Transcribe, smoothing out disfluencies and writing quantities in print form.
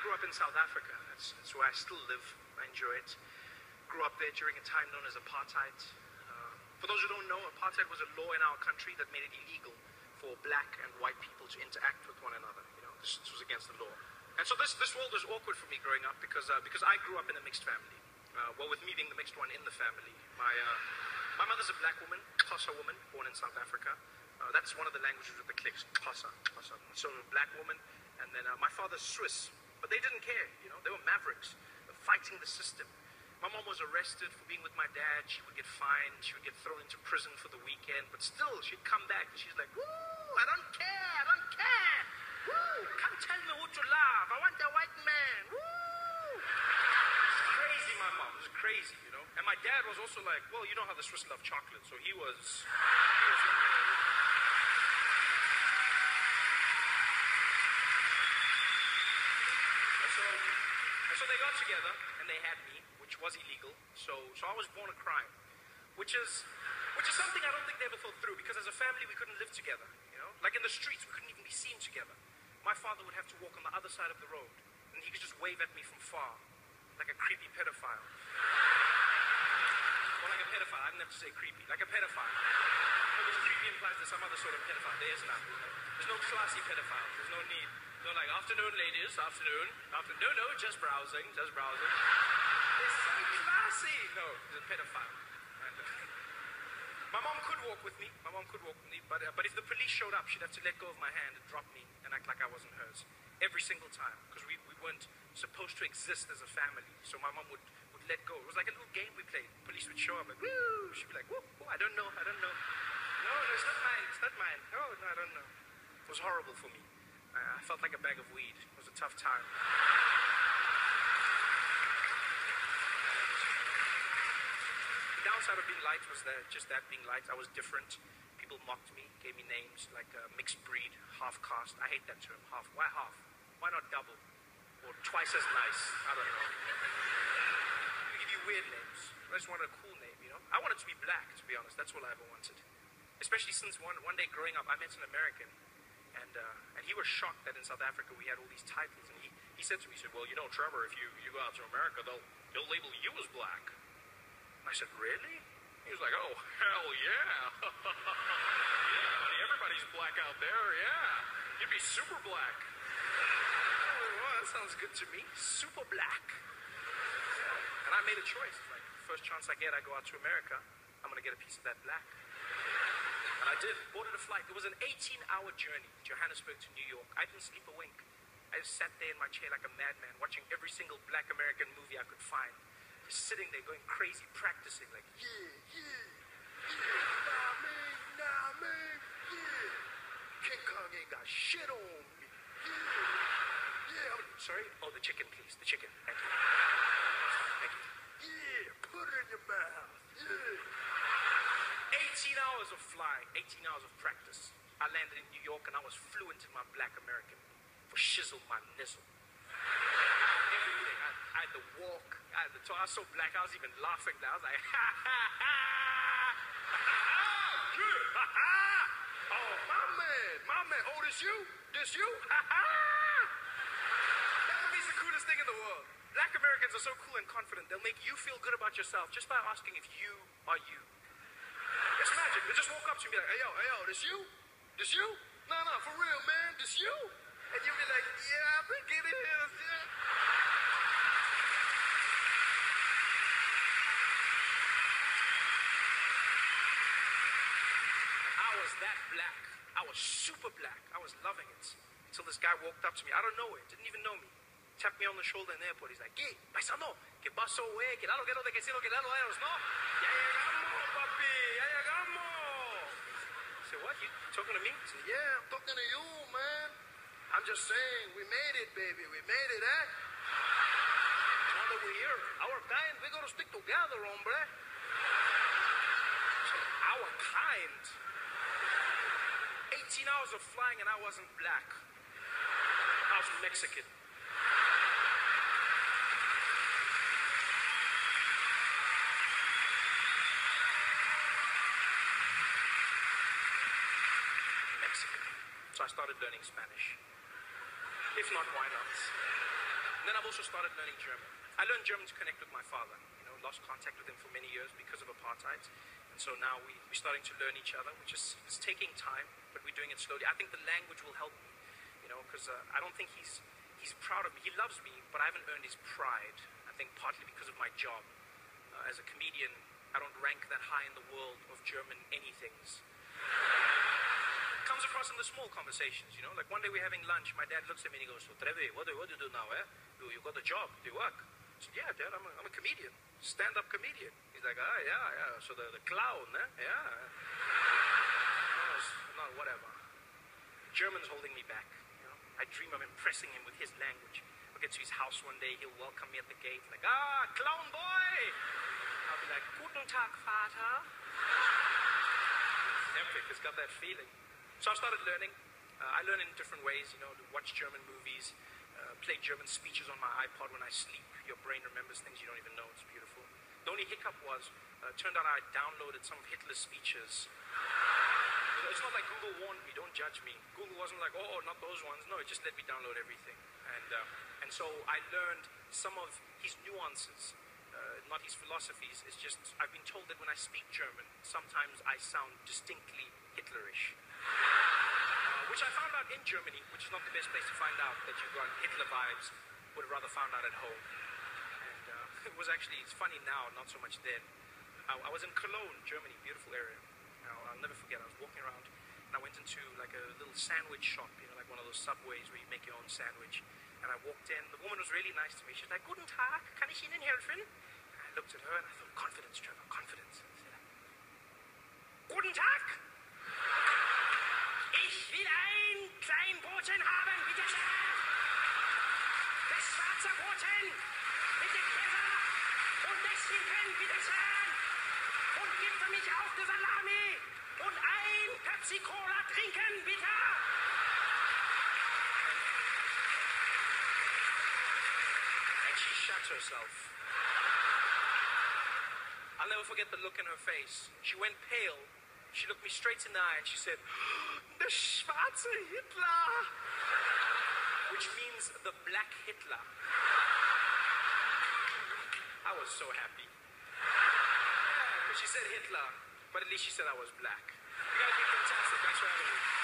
grew up in South Africa. That's where I still live. I enjoy it. Grew up there during a time known as apartheid. For those who don't know, apartheid was a law in our country that made it illegal for black and white people to interact with one another. You know, this was against the law. And so this world was awkward for me growing up because I grew up in a mixed family. Well, with me being the mixed one in the family. My mother's a black woman, Xhosa woman, born in South Africa. That's one of the languages with the clicks, Xhosa. So a black woman. And then my father's Swiss. But they didn't care, you know. They were mavericks, fighting the system. My mom was arrested for being with my dad. She would get fined. She would get thrown into prison for the weekend. But still, she'd come back and she's like, woo, I don't care, I don't care. Woo, come tell me who to love. I want the white man. Woo. It's crazy, my mom. It was crazy, you know. And my dad was also like, well, you know how the Swiss love chocolate. So he was So they got together and they had me, which was illegal. So I was born a crime, which is something I don't think they ever thought through, because as a family we couldn't live together. You know, like in the streets we couldn't even be seen together. My father would have to walk on the other side of the road, and he could just wave at me from far, like a creepy pedophile. Or like a pedophile. I didn't have to say creepy. Like a pedophile. Because creepy implies there's some other sort of pedophile. There's none. There's no classy pedophile. There's no need. No, like, afternoon, ladies, afternoon. No, just browsing. There's so classy. No, he's a pedophile. And, my mom could walk with me. But if the police showed up, she'd have to let go of my hand and drop me and act like I wasn't hers. Every single time. Because we weren't supposed to exist as a family. So my mom would let go. It was like a little game we played. Police would show up like, woo! She'd be like, woo, I don't know. No, it's not mine. No, I don't know. It was horrible for me. I felt like a bag of weed. It was a tough time. The downside of being light was that being light, I was different. People mocked me, gave me names like mixed breed, half caste. I hate that term, half. Why half? Why not double? Or twice as nice? I don't know. They give you weird names. I just wanted a cool name, you know? I wanted to be black, to be honest. That's all I ever wanted. Especially since one day growing up, I met an American. And he was shocked that in South Africa we had all these titles. And he said to me, well, you know, Trevor, if you go out to America, they'll label you as black. And I said, really? He was like, oh, hell yeah. Yeah, buddy, everybody's black out there, yeah. You'd be super black. Well, that sounds good to me. Super black. And I made a choice. Like, first chance I get, I go out to America, I'm going to get a piece of that black. And I did, boarded a flight. It was an 18-hour journey, Johannesburg to New York. I didn't sleep a wink. I just sat there in my chair like a madman, watching every single black American movie I could find. Just sitting there going crazy, practicing like, nah, man, King Kong ain't got shit on me. Sorry? Oh, the chicken, please. The chicken. Thank you. Thank you. Yeah, put it in your mouth. Yeah. 18 hours of flying, 18 hours of practice. I landed in New York and I was fluent in my black American. For shizzle my nizzle. Everything. I had the walk, I had the talk. I was so black, I was even laughing now. I was like, ha ha ha! Good! Ha ha! Oh, my man. Oh, this you? Ha ha! That would be the coolest thing in the world. Black Americans are so cool and confident, they'll make you feel good about yourself just by asking if you are you. It's magic. They just walk up to me like, hey, yo, this you? This you? No, for real, man, this you? And you'll be like, yeah, I think it is, yeah. I was that black. I was super black. I was loving it. Until this guy walked up to me. I don't know it. Didn't even know me. Tapped me on the shoulder in the airport. He's like, ¿Qué? Paisano, ¿qué pasó, güey? ¿Qué da lo que no te quisiera que da lo eros, no? Ya llegamos, papi. Ya llegamos. I said, what? You talking to me? He said, yeah, I'm talking to you, man. I'm just saying, we made it, baby. We made it, eh? Now that we're here, our kind, we gotta stick together, hombre. So, our kind. 18 hours of flying and I wasn't black. I was Mexican. So I started learning Spanish. If not, why not? Then I've also started learning German. I learned German to connect with my father. Lost contact with him for many years because of apartheid. And so now we're starting to learn each other, which is taking time, but we're doing it slowly. I think the language will help me, because I don't think he's proud of me. He loves me, but I haven't earned his pride. I think partly because of my job. As a comedian, I don't rank that high in the world of German anythings. Comes across in the small conversations, like one day we're having lunch, my dad looks at me and he goes, "So Trevi, what do you do now, eh? You got a job, do you work?" I said, "Yeah, Dad, I'm a comedian, stand-up comedian." He's like, "Ah, yeah, so the clown, eh? Yeah." No, whatever. German's holding me back, I dream of impressing him with his language. I'll get to his house one day, he'll welcome me at the gate, like, "Ah, clown boy!" I'll be like, "Guten Tag, Vater." It's epic, it's got that feeling. So I started learning. I learn in different ways, to watch German movies, play German speeches on my iPod when I sleep. Your brain remembers things you don't even know. It's beautiful. The only hiccup was, turned out I downloaded some of Hitler's speeches. It's not like Google warned me, don't judge me. Google wasn't like, "Oh, not those ones." No, it just let me download everything. And so I learned some of his nuances, not his philosophies. It's just, I've been told that when I speak German, sometimes I sound distinctly Hitlerish. Which I found out in Germany, which is not the best place to find out that you've got Hitler vibes. Would have rather found out at home. And it's funny now, not so much then. I was in Cologne, Germany, beautiful area. I'll never forget, I was walking around and I went into like a little sandwich shop, like one of those Subways where you make your own sandwich. And I walked in, the woman was really nice to me. She's like, "Guten Tag, kann ich Ihnen helfen?" And I looked at her and I thought, confidence, Trevor, confidence. I said, "Guten Tag! Ich will ein Kleinbrötchen haben, bitte schön. Das schwarze Brötchen mit dem Käse und das Schinken, bitte schön. Und gib für mich auch die Salami und ein Pepsi-Cola trinken, bitte." And she shut herself. I'll never forget the look in her face. She went pale. She looked me straight in the eye and she said, "Der schwarze Hitler," which means the black Hitler. I was so happy. She said Hitler, but at least she said I was black. You guys are fantastic. Thanks for having me.